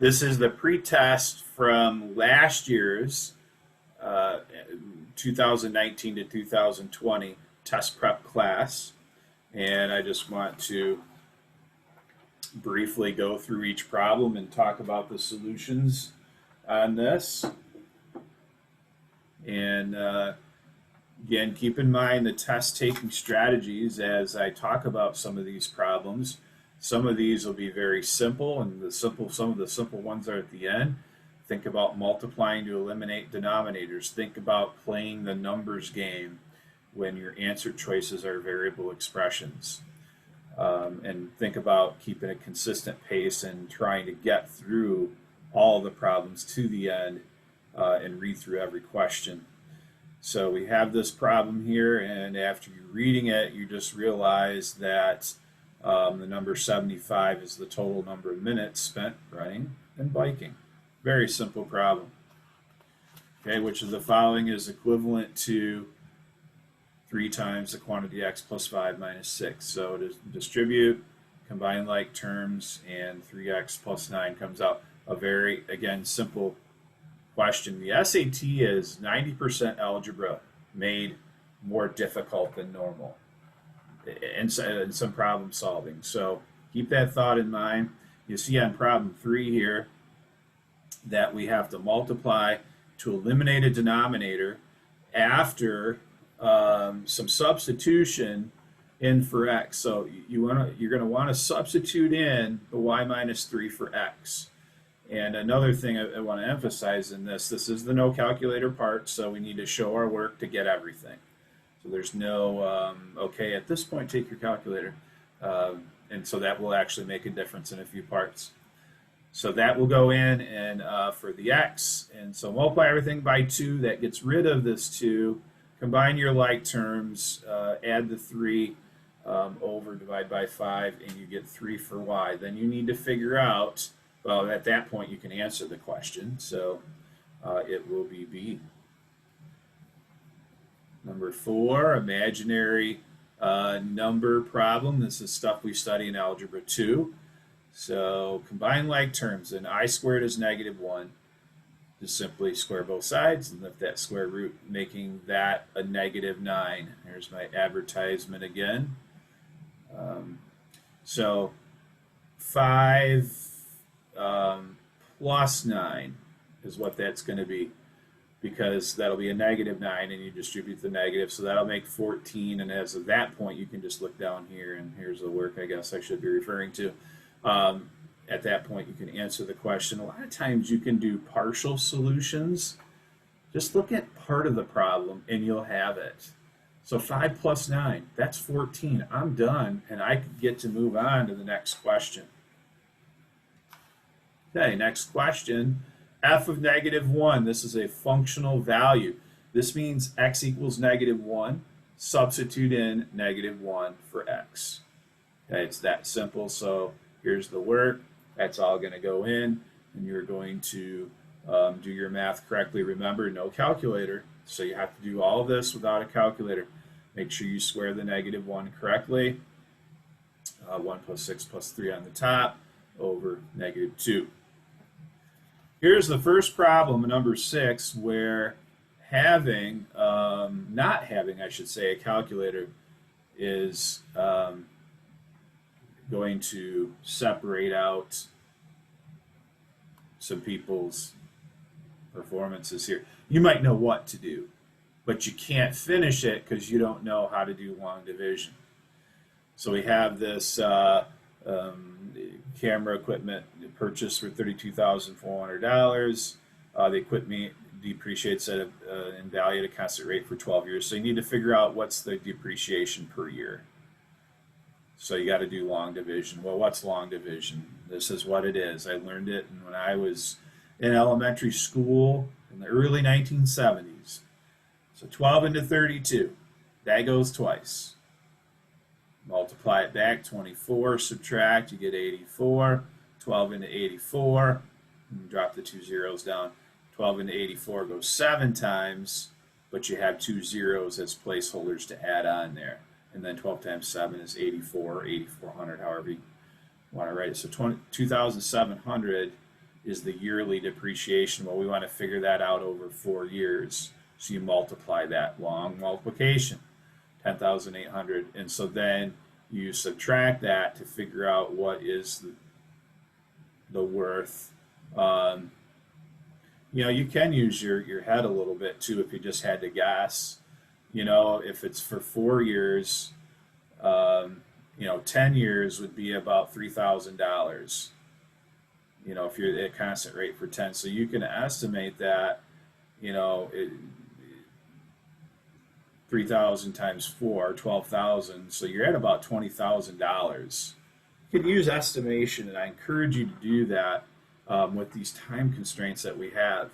This is the pre-test from last year's 2019 to 2020 test prep class. And I just want to briefly go through each problem and talk about the solutions on this. And again, keep in mind the test-taking strategies as I talk about some of these problems. Some of these will be very simple, and some of the simple ones are at the end. Think about multiplying to eliminate denominators. Think about playing the numbers game when your answer choices are variable expressions. And think about keeping a consistent pace and trying to get through all the problems to the end and read through every question. So we have this problem here, and after you're reading it, you just realize that the number 75 is the total number of minutes spent running and biking. Very simple problem. Okay, which of the following is equivalent to 3 times the quantity x plus 5 minus 6. So to distribute, combine like terms, and 3x plus 9 comes out. A very, again, simple question. The SAT is 90% algebra made more difficult than normal and some problem solving. So keep that thought in mind. You see on problem 3 here that we have to multiply to eliminate a denominator after some substitution in for x. So you're going to want to substitute in the y minus 3 for x. And another thing I want to emphasize in this is the no calculator part, so we need to show our work to get everything. So there's no, okay, at this point take your calculator. And so that will actually make a difference in a few parts. So that will go in and for the x. And so multiply everything by 2. That gets rid of this 2. Combine your like terms, add the 3 over, divide by 5, and you get 3 for y. Then you need to figure out, well, at that point you can answer the question. So it will be B. Number 4, imaginary number problem. This is stuff we study in Algebra 2. So combine like terms, and I squared is -1. Just simply square both sides and lift that square root, making that a -9. Here's my advertisement again. So 5 plus 9 is what that's going to be, because that'll be a -9 and you distribute the negative, so that'll make 14, and as of that point you can just look down here, and here's the work I guess I should be referring to. At that point you can answer the question. A lot of times you can do partial solutions. Just look at part of the problem and you'll have it. So 5 plus 9, that's 14. I'm done, and I get to move on to the next question. Okay, next question. F of -1, this is a functional value. This means x equals -1. Substitute in -1 for x. Okay, it's that simple. So here's the work. That's all going to go in, and you're going to do your math correctly. Remember, no calculator, so you have to do all of this without a calculator. Make sure you square the -1 correctly. 1 plus 6 plus 3 on the top over -2. Here's the first problem, number 6, where having, not having, I should say, a calculator is going to separate out some people's performances here. You might know what to do, but you can't finish it because you don't know how to do long division. So we have this camera equipment purchased for $32,400. The equipment depreciates at in value at a constant rate for 12 years. So you need to figure out what's the depreciation per year. So you got to do long division. Well, what's long division? This is what it is. I learned it when I was in elementary school in the early 1970s. So 12 into 32, that goes twice. Multiply it back, 24, subtract, you get 84. 12 into 84, and drop the 2 zeros down. 12 into 84 goes 7 times, but you have 2 zeros as placeholders to add on there. And then 12 times 7 is 84, or 8400, however you want to write it. So 2,700 is the yearly depreciation. Well, we want to figure that out over 4 years. So you multiply that long multiplication, 10,800. And so then you subtract that to figure out what is the worth. You can use your head a little bit too if you just had to guess. If it's for 4 years, 10 years would be about $3,000. If you're at a constant rate for 10. So you can estimate that, 3,000 times 4, 12,000. So you're at about $20,000. You could use estimation, and I encourage you to do that with these time constraints that we have.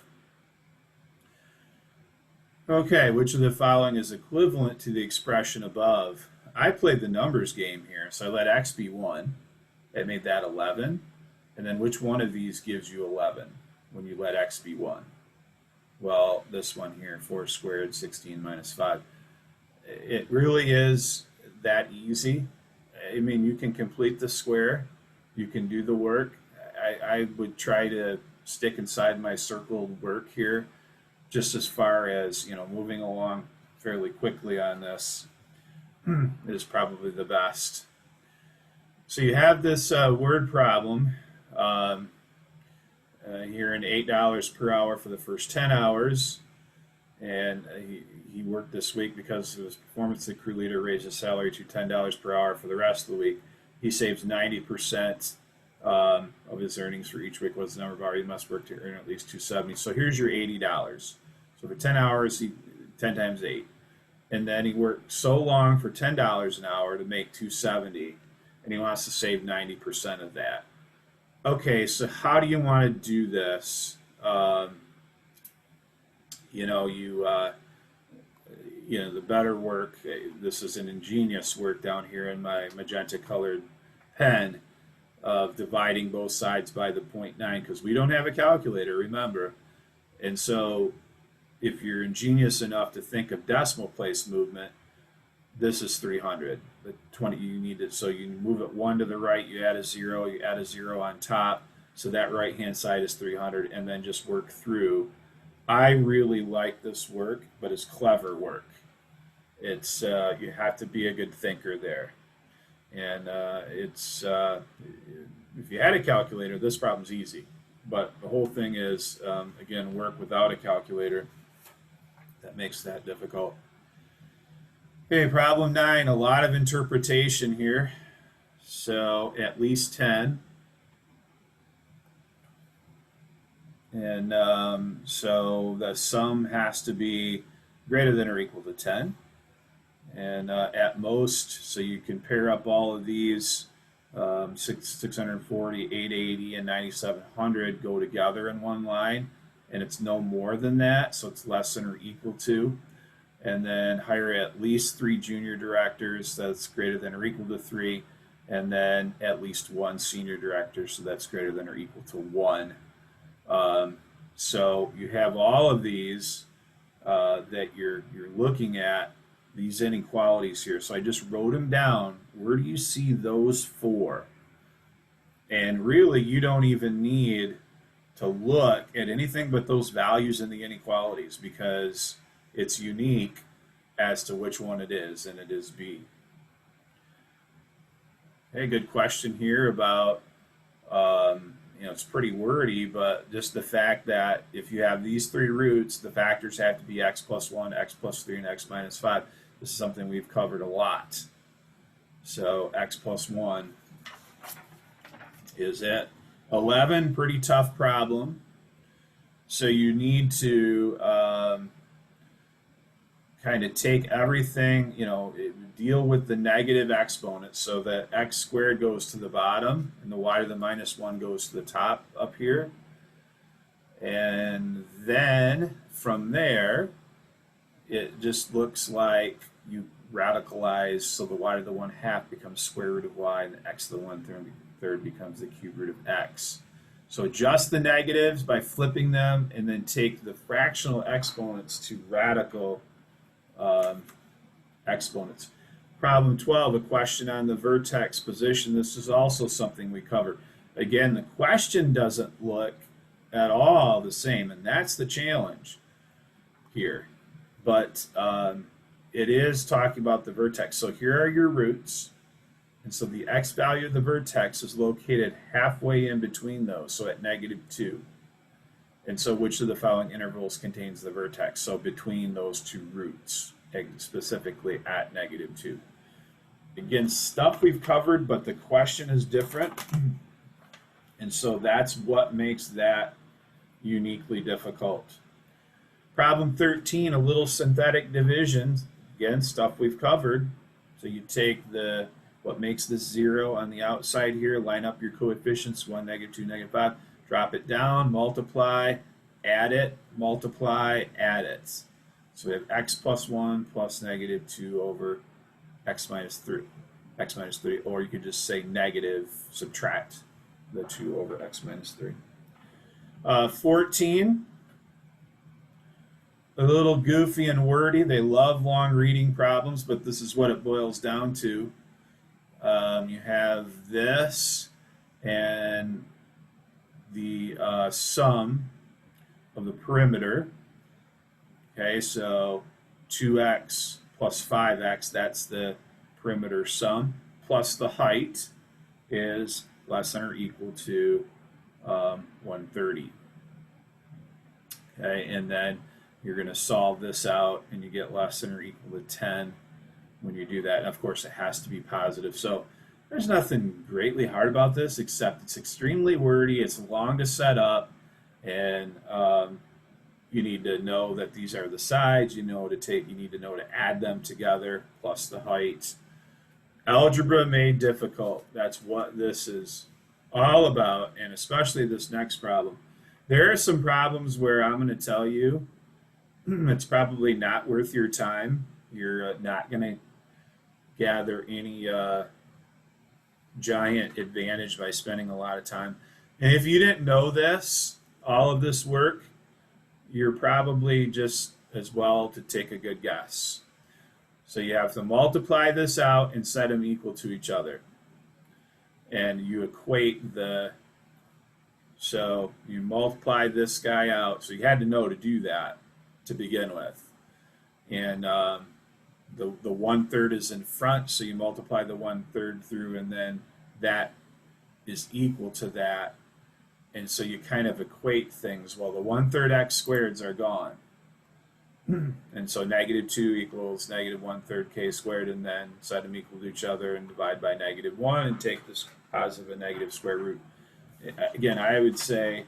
Okay, which of the following is equivalent to the expression above? I played the numbers game here, so I let x be 1. That made that 11. And then which one of these gives you 11 when you let x be 1? Well, this one here, 4 squared, 16 minus 5. It really is that easy. I mean, you can complete the square. You can do the work. I would try to stick inside my circled work here, just as far as, moving along fairly quickly on this is probably the best. So you have this word problem here in $8 per hour for the first 10 hours. And he worked this week because of his performance. The crew leader raised his salary to $10 per hour for the rest of the week. He saves 90% of his earnings for each week. What's the number of hours he must work to earn at least $270? So here's your $80. So for 10 hours, 10 times 8. And then he worked so long for $10 an hour to make $270, and he wants to save 90% of that. Okay, so how do you want to do this? The better work, this is an ingenious work down here in my magenta colored pen of dividing both sides by the 0.9, because we don't have a calculator, remember. And so if you're ingenious enough to think of decimal place movement, this is 300. The 20 you need it, so you move it 1 to the right, you add a 0, you add a 0 on top, so that right hand side is 300, and then just work through. I really like this work, but it's clever work. It's you have to be a good thinker there, and if you had a calculator, this problem's easy. But the whole thing is, again, work without a calculator. That makes that difficult. Okay, problem 9, a lot of interpretation here. So at least 10. And so the sum has to be greater than or equal to 10. And at most, so you can pair up all of these, 640, 880, and 9700 go together in one line, and it's no more than that, so it's less than or equal to. And then hire at least 3 junior directors, that's greater than or equal to 3, and then at least 1 senior director, so that's greater than or equal to 1. So you have all of these that you're looking at, these inequalities here. So I just wrote them down. Where do you see those 4? And really, you don't even need to look at anything but those values in the inequalities, because it's unique as to which one it is, and it is B. Okay, good question here about, it's pretty wordy, but just the fact that if you have these 3 roots, the factors have to be x plus 1, x plus 3, and x minus 5. This is something we've covered a lot. So x plus 1 is at 11, pretty tough problem. So you need to kind of take everything, deal with the negative exponents, so that x squared goes to the bottom and the y to the minus 1 goes to the top up here. And then from there, it just looks like you radicalize, so the y to the 1/2 becomes square root of y, and the x to the 1/3 becomes the cube root of x. So adjust the negatives by flipping them, and then take the fractional exponents to radical exponents. Problem 12, a question on the vertex position. This is also something we covered. Again, the question doesn't look at all the same, and that's the challenge here. But it is talking about the vertex. So here are your roots. And so the x value of the vertex is located halfway in between those, so at -2. And so which of the following intervals contains the vertex? So between those two roots, specifically at -2. Again, stuff we've covered, but the question is different. And so that's what makes that uniquely difficult. Problem 13, a little synthetic division. Again, stuff we've covered. So you take what makes this 0 on the outside here, line up your coefficients, 1, -2, -5, drop it down, multiply, add it, multiply, add it. So we have x plus 1 plus -2 over x minus 3, or you could just say negative, subtract the 2 over x minus 3. 14, a little goofy and wordy. They love long reading problems, but this is what it boils down to. You have this and the sum of the perimeter. Okay, so 2x plus 5x, that's the perimeter sum, plus the height is less than or equal to 130. Okay, and then you're going to solve this out, and you get less than or equal to 10 when you do that. And of course, it has to be positive. So there's nothing greatly hard about this, except it's extremely wordy. It's long to set up, and you need to know that these are the sides. You need to know to add them together, plus the height. Algebra made difficult. That's what this is all about, and especially this next problem. There are some problems where I'm going to tell you it's probably not worth your time. You're not going to gather any giant advantage by spending a lot of time. And if you didn't know this, all of this work, you're probably just as well to take a good guess. So you have to multiply this out and set them equal to each other. And you equate so you multiply this guy out. So you had to know to do that to begin with. And the 1/3 is in front, so you multiply the 1/3 through, and then that is equal to that. And so you kind of equate things. Well, the 1/3 x squareds are gone. And so -2 equals -1/3 k squared, and then set them equal to each other and divide by -1 and take this positive and negative square root. Again, I would say,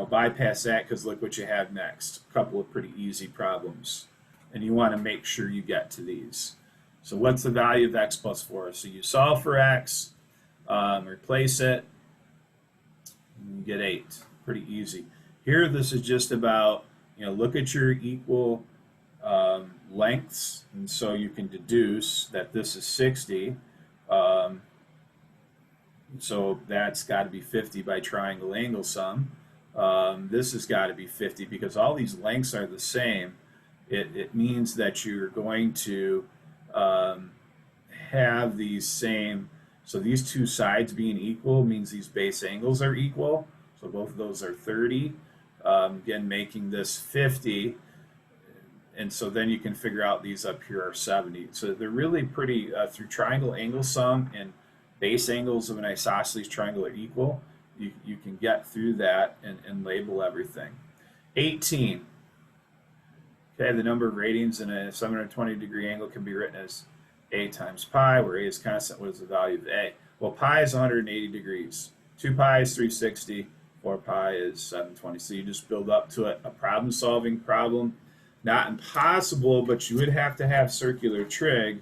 bypass that, because look what you have next. A couple of pretty easy problems. And you want to make sure you get to these. So what's the value of x plus 4? So you solve for x, replace it, and you get 8. Pretty easy. Here, this is just about, look at your equal lengths, and so you can deduce that this is 60. So that's got to be 50 by triangle angle sum. This has got to be 50 because all these lengths are the same. It means that you're going to have these same, so these two sides being equal means these base angles are equal. So both of those are 30. Again, making this 50. And so then you can figure out these up here are 70. So they're really pretty, through triangle angle sum and base angles of an isosceles triangle are equal. You can get through that and label everything. 18. Okay, the number of radians in a 720-degree angle can be written as a times pi, where a is constant. What is the value of a? Well, pi is 180 degrees. 2 pi is 360. 4 pi is 720. So you just build up to it. A problem-solving problem. Not impossible, but you would have to have circular trig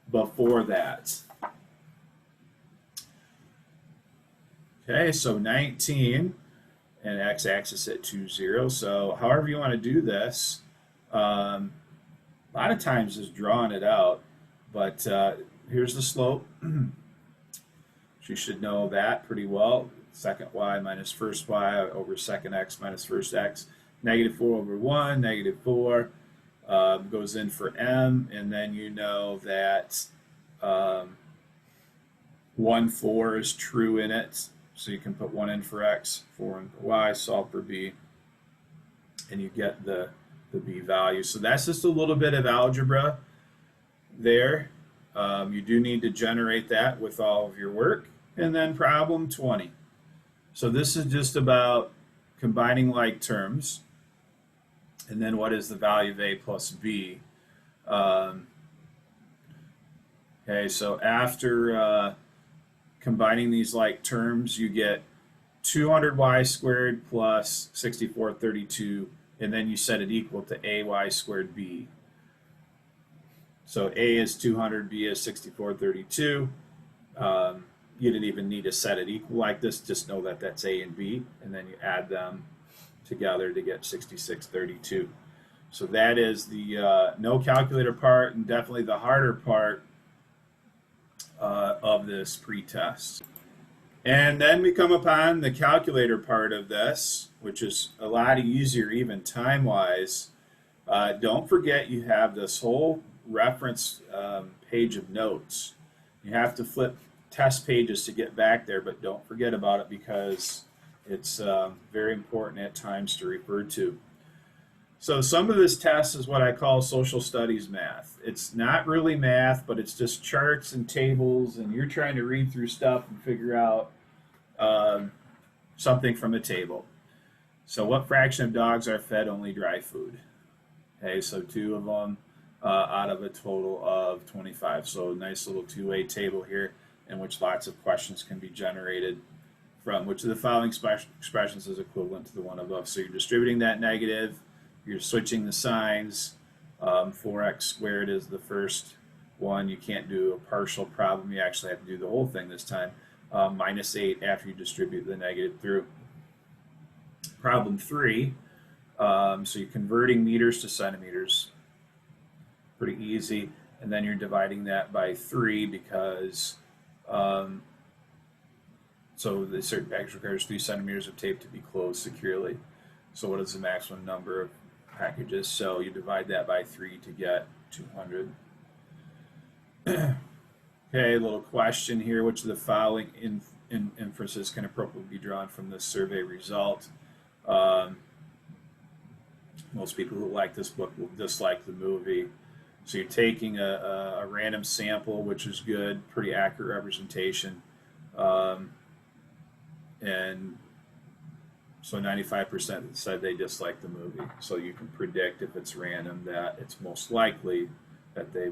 before that. Okay, so 19, and x-axis at 2, 0. So however you want to do this, a lot of times is drawing it out, but here's the slope. You should know that pretty well. Second y minus first y over second x minus first x. -4 over 1, -4 goes in for m, and then you know that 1, 4 is true in it. So you can put 1 in for x, 4 in for y, solve for b, and you get the b value. So that's just a little bit of algebra there. You do need to generate that with all of your work. And then problem 20. So this is just about combining like terms. And then what is the value of a plus b? Okay, so after combining these like terms, you get 200y squared plus 6432, and then you set it equal to ay squared b. So a is 200, b is 6432. You didn't even need to set it equal like this, just know that that's a and b, and then you add them together to get 6632. So that is the no calculator part, and definitely the harder part of this pre-test. And then we come upon the calculator part of this, which is a lot easier even time-wise. Don't forget you have this whole reference page of notes. You have to flip test pages to get back there, but don't forget about it because it's very important at times to refer to. So some of this test is what I call social studies math. It's not really math, but it's just charts and tables, and you're trying to read through stuff and figure out something from a table. So what fraction of dogs are fed only dry food? Okay, so 2 of them out of a total of 25. So a nice little two-way table here in which lots of questions can be generated from which of the following expressions is equivalent to the one above. So you're distributing that negative, you're switching the signs. 4x squared is the first one. You can't do a partial problem. You actually have to do the whole thing this time. Minus 8 after you distribute the negative through. Problem 3. So you're converting meters to centimeters. Pretty easy. And then you're dividing that by 3 because so the certain package requires 3 centimeters of tape to be closed securely. So what is the maximum number of packages? So you divide that by 3 to get 200. Okay, a little question here. Which of the following inferences can appropriately be drawn from this survey result? Most people who like this book will dislike the movie. So you're taking a random sample, which is good, pretty accurate representation. And so 95% said they dislike the movie. So you can predict if it's random that it's most likely that they,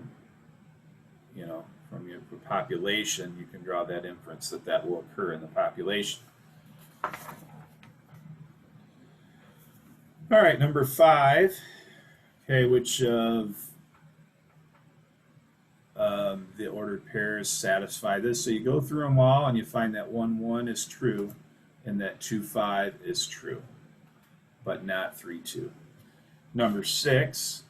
you know, from your population, you can draw that inference that that will occur in the population. All right, number 5. Okay, which of the ordered pairs satisfy this? So you go through them all and you find that 1, 1 is true and that 2, 5 is true, but not 3, 2. Number 6.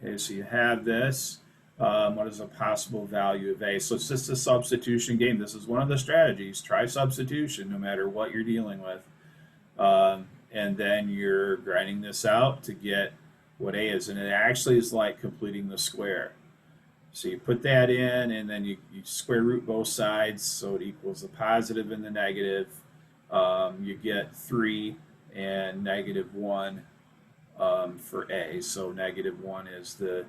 Okay, so you have this. What is a possible value of a? So it's just a substitution game. This is one of the strategies. Try substitution no matter what you're dealing with. And then you're grinding this out to get what a is. And it actually is like completing the square. So you put that in, and then you square root both sides, so it equals the positive and the negative. You get 3 and negative 1 for a. So negative 1 is the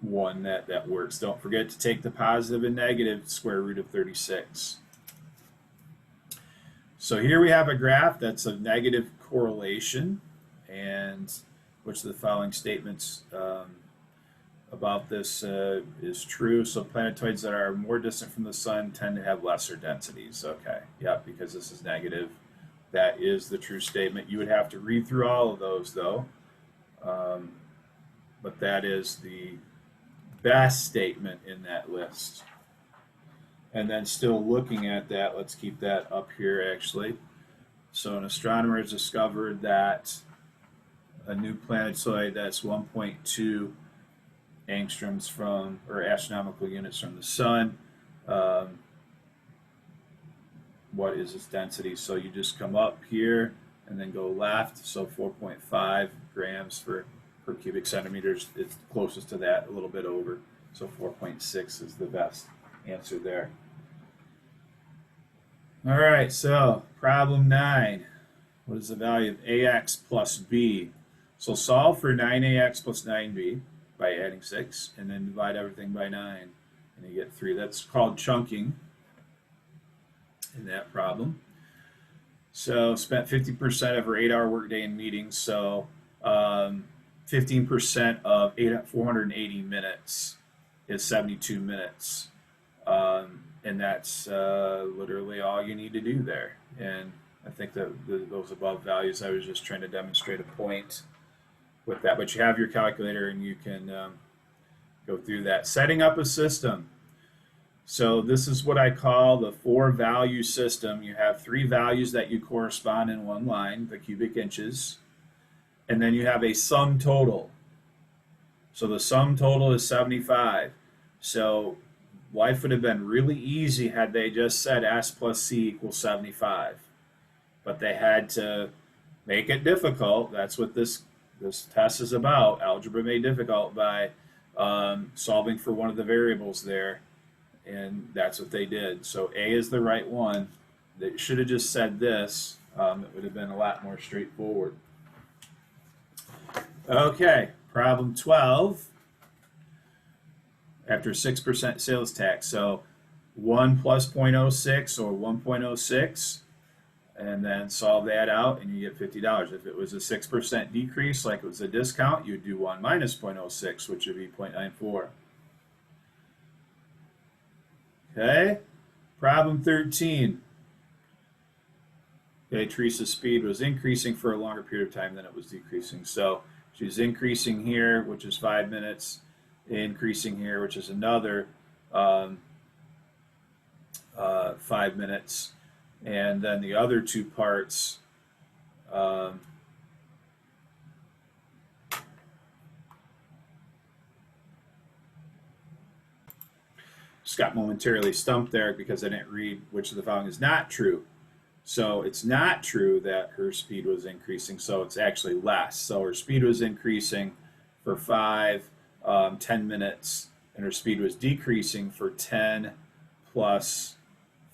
one that works. Don't forget to take the positive and negative square root of 36. So here we have a graph that's a negative correlation, and which of the following statements about this is true. So planetoids that are more distant from the sun tend to have lesser densities. Okay, yeah, because this is negative. That is the true statement. You would have to read through all of those though, but that is the best statement in that list. And then still looking at that, let's keep that up here actually. So an astronomer has discovered that a new planetoid that's 1.2 angstroms from, or astronomical units from the sun. What is its density? So you just come up here and then go left. So 4.5 grams per cubic centimeters. It's closest to that, a little bit over. So 4.6 is the best answer there. All right, so problem 9. What is the value of ax plus b? So solve for 9ax plus 9b by adding 6, and then divide everything by 9, and you get 3. That's called chunking in that problem. So spent 50% of her 8-hour workday in meetings, so 15% of 480 minutes is 72 minutes. And that's literally all you need to do there. And I think that those above values, I was just trying to demonstrate a point with that. But you have your calculator and you can go through that. Setting up a system. So this is what I call the 4-value system. You have 3 values that you correspond in one line, the cubic inches. And then you have a sum total. So the sum total is 75. So life would have been really easy had they just said S plus C equals 75. But they had to make it difficult. That's what this test is about. Algebra made difficult by solving for one of the variables there. And that's what they did. So A is the right one. They should have just said this. It would have been a lot more straightforward. Okay, problem 12. After 6% sales tax. So 1 plus 0.06 or 1.06, and then solve that out and you get $50. If it was a 6% decrease, like it was a discount, you'd do 1 minus 0.06, which would be 0.94. Okay, problem 13. Okay, Teresa's speed was increasing for a longer period of time than it was decreasing. So she's increasing here, which is 5 minutes, increasing here, which is another 5 minutes, and then the other 2 parts just got momentarily stumped there because I didn't read which of the following is not true. So it's not true that her speed was increasing, so it's actually less. So her speed was increasing for 10 minutes, and her speed was decreasing for 10 plus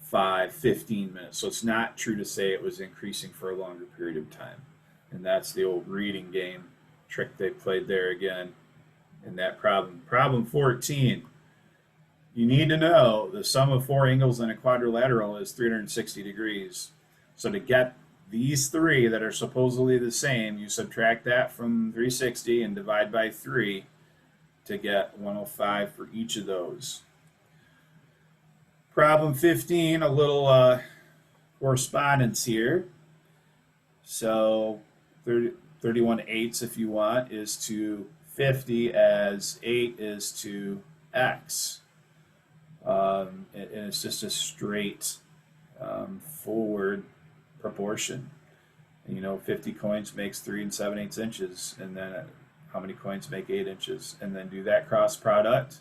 5, 15 minutes. So it's not true to say it was increasing for a longer period of time. And that's the old reading game trick they played there again in that problem. Problem 14. You need to know the sum of 4 angles in a quadrilateral is 360 degrees. So to get these 3 that are supposedly the same, you subtract that from 360 and divide by 3 to get 105 for each of those. Problem 15, a little correspondence here. So 31/8 if you want is to 50 as 8 is to x. And it's just a straight forward proportion. And, 50 coins makes 3 7/8 inches, and then how many coins make 8 inches? And then do that cross product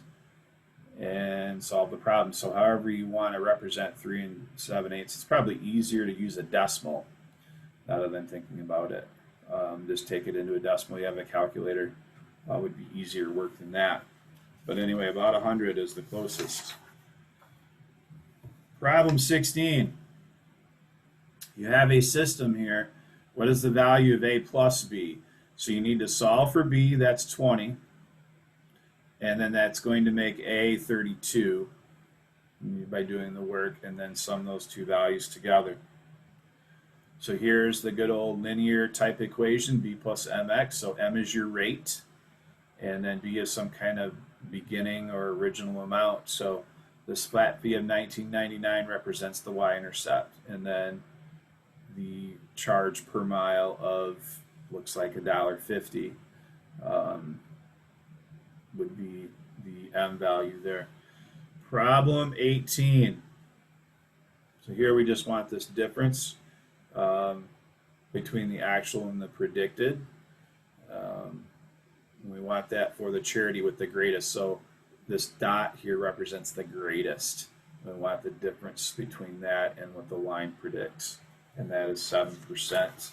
and solve the problem. So however you want to represent 3 7/8, it's probably easier to use a decimal rather than thinking about it. Just take it into a decimal. You have a calculator. Would be easier work than that. But anyway, about 100 is the closest. Problem 16. You have a system here. What is the value of a plus b? So you need to solve for b, that's 20. And then that's going to make a 32 by doing the work, and then sum those 2 values together. So here's the good old linear type equation, b plus mx. So m is your rate, and then b is some kind of beginning or original amount. So this flat fee of 19.99 represents the y-intercept, and then the charge per mile of looks like $1.50 would be the m value there. Problem 18. So here we just want this difference between the actual and the predicted. We want that for the charity with the greatest. So this dot here represents the greatest. We want the difference between that and what the line predicts, and that is 7%.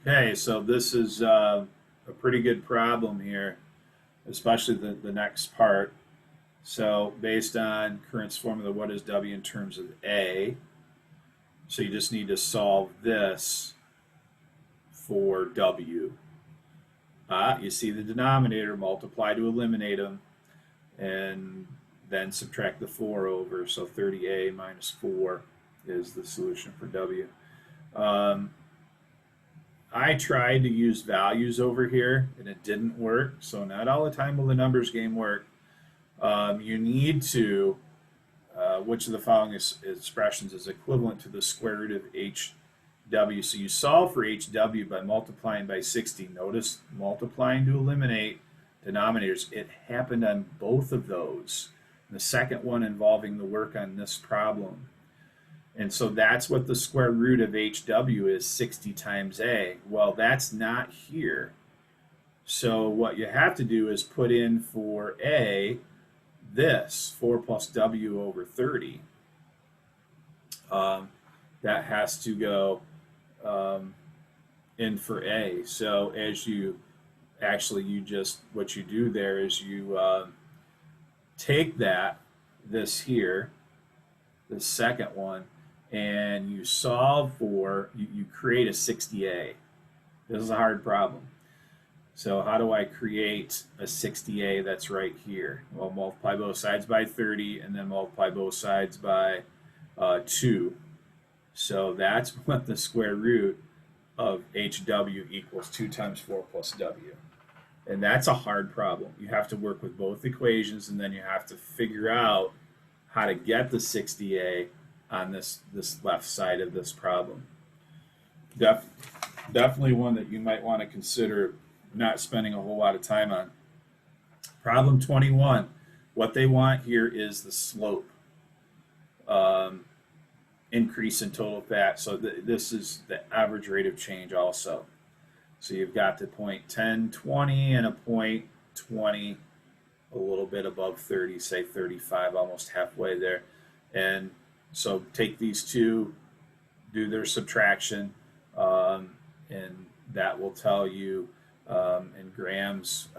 Okay, so this is a pretty good problem here. especially the next part. So based on Current's formula, what is W in terms of A? So you just need to solve this for W. You see the denominator, multiply to eliminate them, and then subtract the 4 over. So 30A minus 4 is the solution for W. I tried to use values over here, and it didn't work. So not all the time will the numbers game work. You need to, which of the following expressions is equivalent to the square root of HW? So you solve for HW by multiplying by 60. Notice multiplying to eliminate denominators. It happened on both of those. And the second one involving the work on this problem. And so that's what the square root of HW is, 60 times A. Well, that's not here. So what you have to do is put in for A this, 4 plus W over 30. That has to go in for A. So as you, what you do there is you take this here, the second one, and you solve for, you create a 60A. This is a hard problem. So how do I create a 60A that's right here? Well, multiply both sides by 30 and then multiply both sides by 2. So that's what the square root of HW equals, 2 times 4 plus W. And that's a hard problem. You have to work with both equations, and then you have to figure out how to get the 60A on this left side of this problem. Definitely one that you might want to consider not spending a whole lot of time on. Problem 21. What they want here is the slope. Increase in total fat. So this is the average rate of change also. So you've got the point 10, 20, and a point 20, a little bit above 30, say 35, almost halfway there. And so take these two, do their subtraction, and that will tell you in grams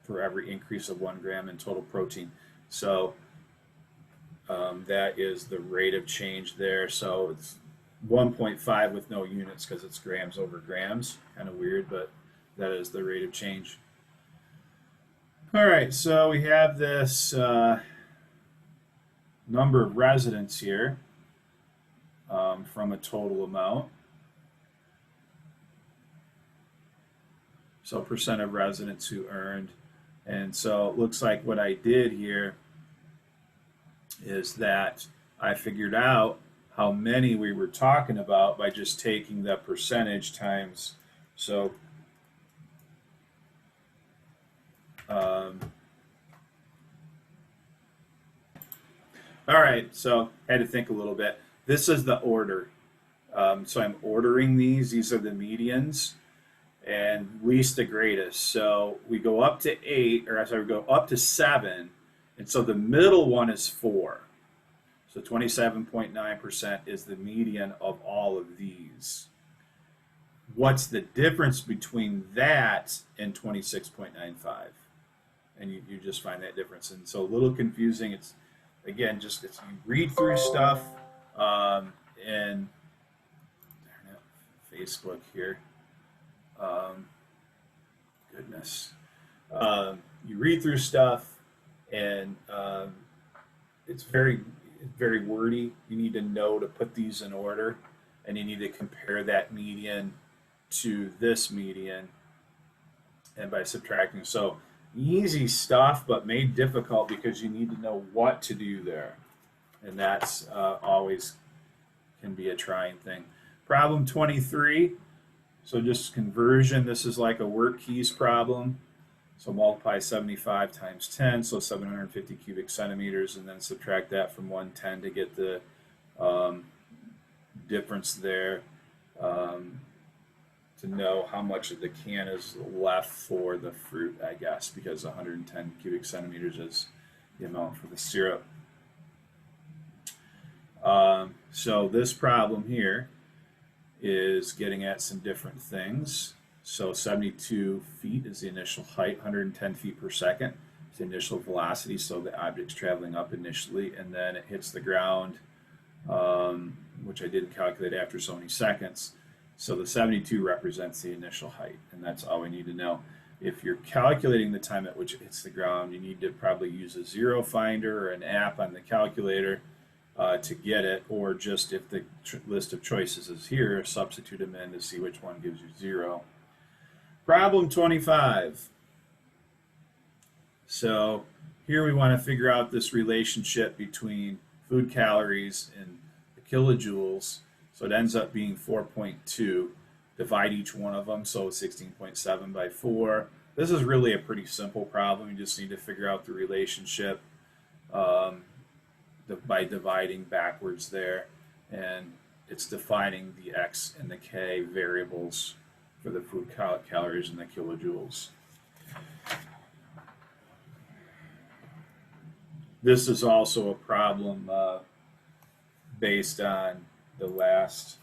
for every increase of 1 gram in total protein. So that is the rate of change there. So it's 1.5 with no units because it's grams over grams. Kind of weird, but that is the rate of change. All right, so we have this number of residents here from a total amount. So percent of residents who earned. And so it looks like what I did here is that I figured out how many we were talking about by just taking the percentage times. So all right, so I had to think a little bit. This is the order. So I'm ordering these. These are the medians and least to greatest. So we go up to 8, or sorry, we go up to 7. And so the middle one is 4. So 27.9% is the median of all of these. What's the difference between that and 26.95? And you just find that difference. And so a little confusing. It's, again, just you read through stuff and Facebook here. Goodness. You read through stuff and it's very wordy. You need to know to put these in order, and you need to compare that median to this median, and by subtracting. So easy stuff, but made difficult because you need to know what to do there, and that's always can be a trying thing. Problem 23. So just conversion. This is like a work keys problem. So multiply 75 times 10, so 750 cubic centimeters, and then subtract that from 110 to get the difference there, to know how much of the can is left for the fruit, I guess, because 110 cubic centimeters is the amount for the syrup. So this problem here is getting at some different things. So 72 feet is the initial height, 110 feet per second is the initial velocity, so the object's traveling up initially, and then it hits the ground, which I didn't calculate after so many seconds. So the 72 represents the initial height, and that's all we need to know. If you're calculating the time at which it hits the ground, you need to probably use a zero finder or an app on the calculator to get it, or just if the list of choices is here, substitute them in to see which one gives you 0. Problem 25. So here we want to figure out this relationship between food calories and the kilojoules. So it ends up being 4.2. Divide each one of them, so 16.7 by 4. This is really a pretty simple problem. You just need to figure out the relationship by dividing backwards there. And it's defining the x and the k variables for the food calories and the kilojoules. This is also a problem based on the last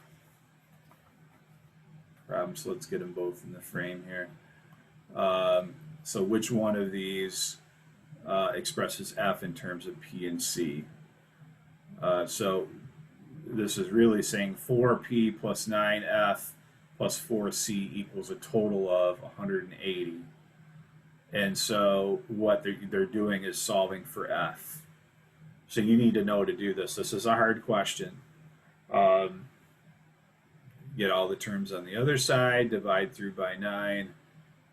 problem, so let's get them both in the frame here. So which one of these expresses f in terms of p and c? So this is really saying 4p plus 9f plus 4c equals a total of 180. And so what they're doing is solving for f. So you need to know to do this. This is a hard question. Get all the terms on the other side, divide through by 9.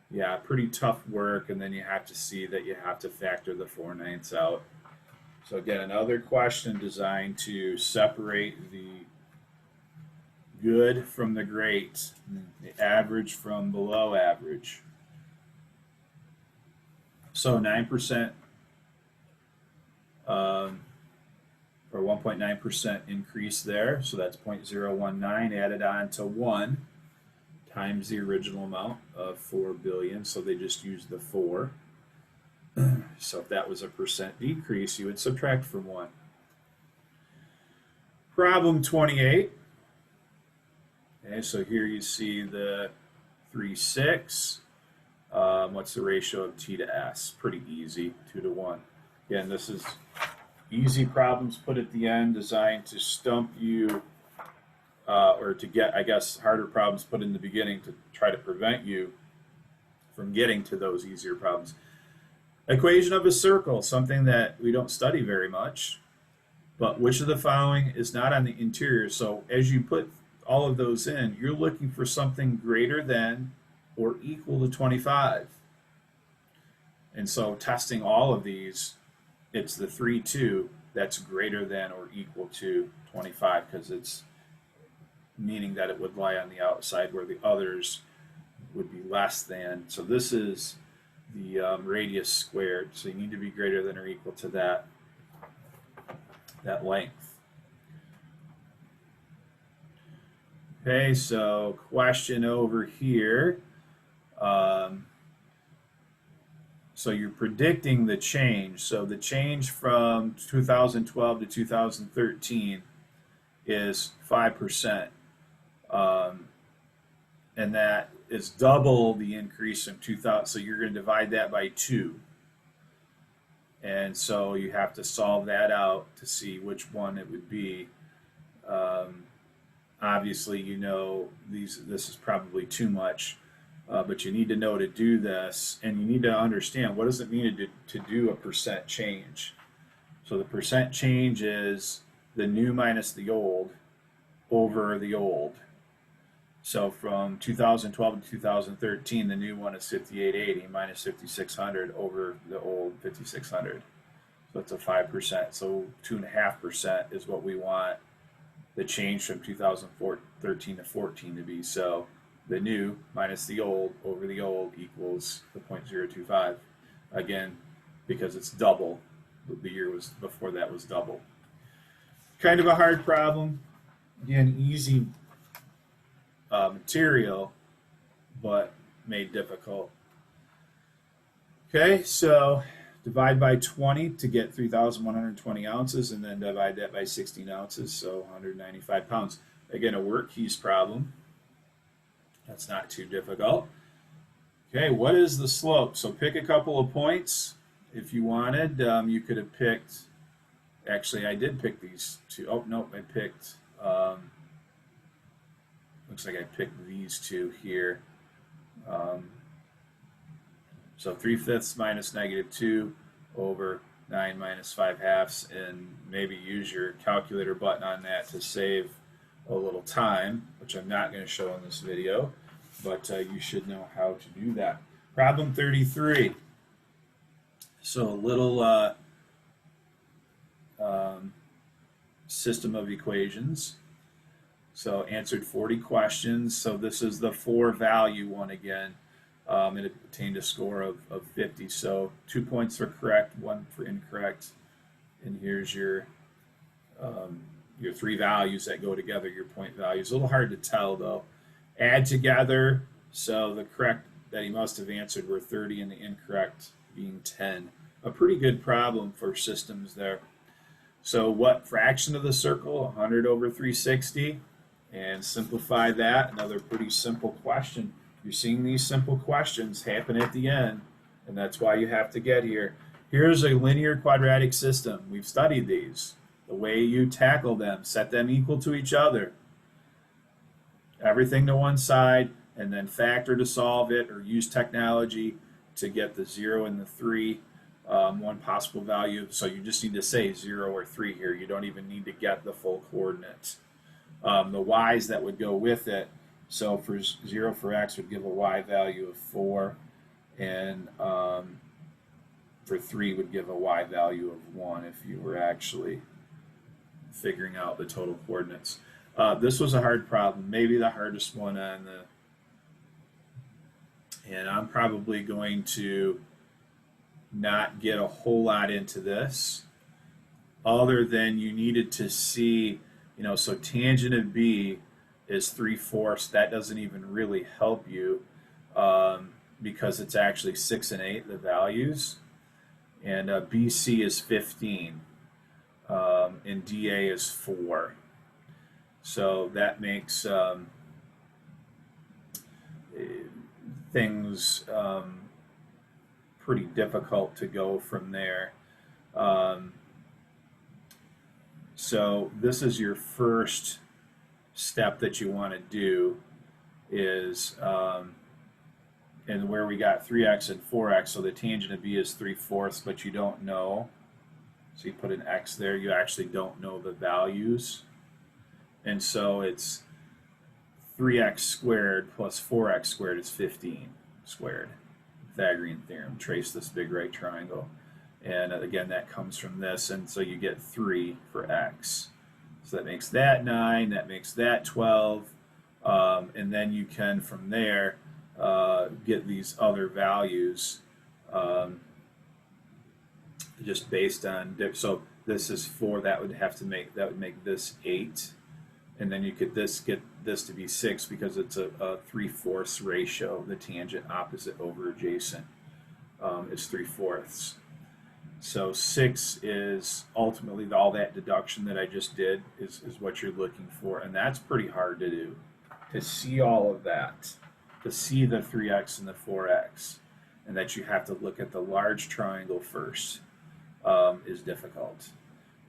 Yeah, pretty tough work, and then you have to see that you have to factor the 4/9 out. So again, another question designed to separate the good from the great, the average from below average. So 9%, or 1.9% increase there, so that's 0.019 added on to 1 times the original amount of 4 billion, so they just used the 4. So if that was a percent decrease, you would subtract from 1. Problem 28. Okay, so here you see the 3, 6. What's the ratio of t to s? Pretty easy, 2 to 1. Again, this is easy problems put at the end, designed to stump you, or to get, I guess, harder problems put in the beginning to try to prevent you from getting to those easier problems. Equation of a circle, something that we don't study very much, but which of the following is not on the interior? So as you put all of those in, you're looking for something greater than or equal to 25. And so testing all of these, it's the 3, 2 that's greater than or equal to 25, because it's meaning that it would lie on the outside where the others would be less than. So this is the radius squared, so you need to be greater than or equal to that length. Okay, so question over here. So you're predicting the change. So the change from 2012 to 2013 is 5%. And that is double the increase in 2000. So you're going to divide that by 2. And so you have to solve that out to see which one it would be. Obviously, you know this is probably too much, but you need to know to do this, and you need to understand what does it mean to do a percent change. So the percent change is the new minus the old over the old. So from 2012 to 2013, the new one is 5880 minus 5600 over the old 5600. So it's a 5%. So 2.5% is what we want the change from 2013 to 14 to be. So the new minus the old over the old equals the 0.025. Again, because it's double. The year was before that was double. Kind of a hard problem. Again, easy material, but made difficult. Okay, so divide by 20 to get 3,120 ounces, and then divide that by 16 ounces, so 195 pounds. Again, a work keys problem. That's not too difficult. Okay, what is the slope? So pick a couple of points if you wanted. You could have picked, actually I did pick these two. Oh, nope, I picked, looks like I picked these two here. Um, so 3/5 minus -2 over 9 minus 5/2, and maybe use your calculator button on that to save a little time, which I'm not going to show in this video, but you should know how to do that. Problem 33. So a little system of equations. So answered 40 questions. So this is the 4-value one again. It obtained a score of 50. So 2 points for correct, 1 for incorrect. And here's your 3 values that go together, your point values. A little hard to tell though. Add together. So the correct that he must have answered were 30 and the incorrect being 10. A pretty good problem for systems there. So what fraction of the circle? 100 over 360. And simplify that. Another pretty simple question. You're seeing these simple questions happen at the end, and that's why you have to get here. Here's a linear quadratic system. We've studied these. The way you tackle them, set them equal to each other. Everything to one side, and then factor to solve it, or use technology to get the 0 and the 3, one possible value. So you just need to say 0 or 3 here. You don't even need to get the full coordinates. The y's that would go with it. So for 0 for x would give a y value of 4, and for 3 would give a y value of 1 if you were actually figuring out the total coordinates. This was a hard problem, maybe the hardest one on the, and I'm probably going to not get a whole lot into this, other than you needed to see, so tangent of B is 3/4. That doesn't even really help you because it's actually 6 and 8, the values. And BC is 15, and DA is 4. So that makes things pretty difficult to go from there. So this is your first step that you want to do is, and where we got 3x and 4x, so the tangent of B is 3/4, but you don't know. So you put an x there, you actually don't know the values. And so it's 3x squared plus 4x squared is 15 squared. Pythagorean Theorem, trace this big right triangle. And again, that comes from this, and so you get 3 for x. So that makes that 9, that makes that 12, and then you can, from there, get these other values just based on, so this is 4, that would make this 8, and then you could get this to be 6 because it's a 3/4 ratio. The tangent opposite over adjacent is 3/4. So 6 is ultimately all that deduction that I just did is what you're looking for. And that's pretty hard to do, to see all of that, to see the 3x and the 4x, and that you have to look at the large triangle first is difficult.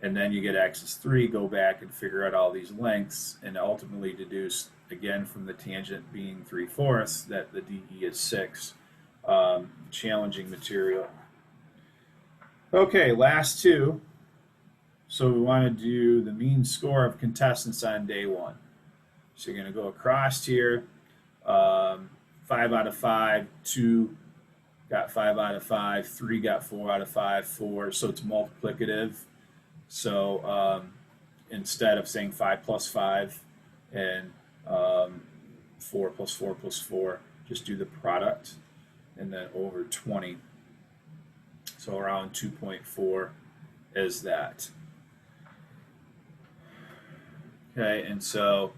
And then you get x is 3, go back and figure out all these lengths, and ultimately deduce, again, from the tangent being 3/4 that the DE is 6. Challenging material. Okay, last two. So we want to do the mean score of contestants on day 1. So you're going to go across here. 5 out of 5, 2 got 5 out of 5, 3 got 4 out of 5, 4. So it's multiplicative. So instead of saying 5 plus 5 and 4 plus 4 plus 4, just do the product and then over 20. So around 2.4 is that. Okay, and so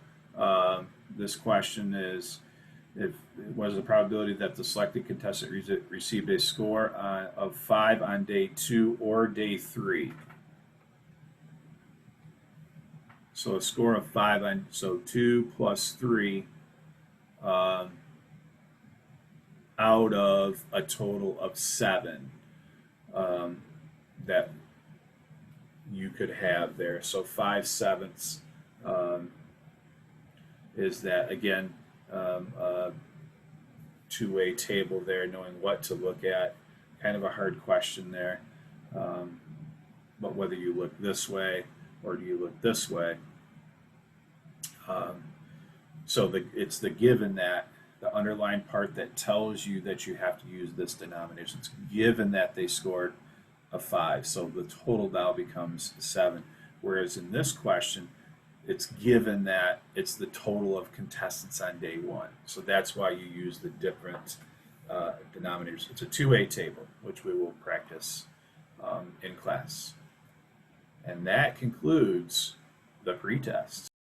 this question is, what is the probability that the selected contestant received a score of 5 on day 2 or day 3? So a score of 5 on, so 2 plus 3 out of a total of 7 that you could have there. So 5/7 is that, again, two-way table there, knowing what to look at. Kind of a hard question there. But whether you look this way or do you look this way. So it's the given that, the underlying part that tells you that you have to use this denomination. It's given that they scored a 5, so the total now becomes 7. Whereas in this question, it's given that it's the total of contestants on day 1. So that's why you use the different denominators. It's a two-way table, which we will practice in class. And that concludes the pretest.